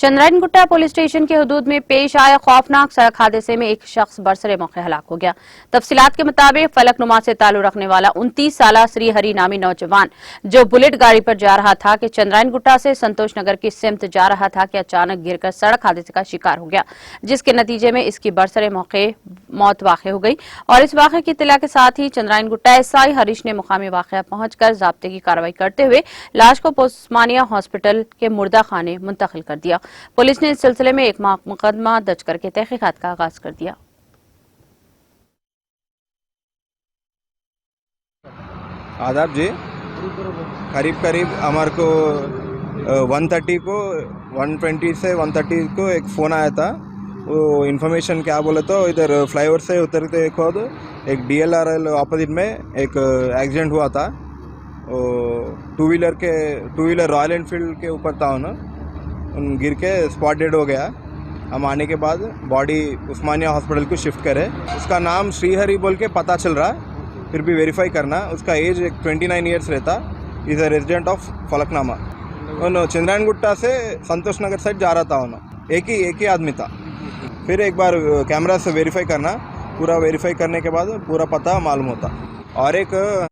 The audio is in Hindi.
चंद्रायन गुट्टा पुलिस स्टेशन के हुदूद में पेश आए खौफनाक सड़क हादसे में एक शख्स बरसरे मौके हलाक हो गया। तफसीलात के मुताबिक फलकनुमा से ताल्लुक रखने वाला 29 साला श्रीहरि नामी नौजवान जो बुलेट गाड़ी पर जा रहा था कि चंद्रायन गुट्टा से संतोष नगर की सिमत जा रहा था कि अचानक गिरकर सड़क हादसे का शिकार हो गया, जिसके नतीजे में इसकी बरसरे मौके मौत वाक़ हो गई। और इस वाक़े की इत्तला के साथ ही चंद्रायन गुट्टा एसआई हरीश ने मुकामी वाक़या पहुंचकर ज़ाब्ते की कार्रवाई करते हुए लाश को उस्मानिया हॉस्पिटल के मुर्दा खाने मुंतकिल कर दिया। पुलिस ने इस सिलसिले में एक मुकदमा दर्ज करके तहकीकात का आगाज कर दिया। आदाब जी, करीब हमारे को 130 को 120 से 130 को एक फ़ोन आया था। वो इन्फॉर्मेशन क्या बोले तो इधर फ्लाईओवर से उतरते खुद एक DLRL ऑपोजिट में एक एक्सीडेंट हुआ था। टू व्हीलर रॉयल एनफील्ड के ऊपर था उन गिर के स्पॉट डेड हो गया। हम आने के बाद बॉडी उस्मानिया हॉस्पिटल को शिफ्ट करे। उसका नाम श्रीहरि बोल के पता चल रहा, फिर भी वेरीफाई करना। उसका एज 29 ईयर्स रहता। Is a resident of Falaknuma. उन चंद्रायन गुट्टा से संतोष नगर साइड जा रहा था। उन्होंने एक ही आदमी था। फिर एक बार कैमरा से वेरीफाई करना, पूरा वेरीफाई करने के बाद पूरा पता मालूम होता। और एक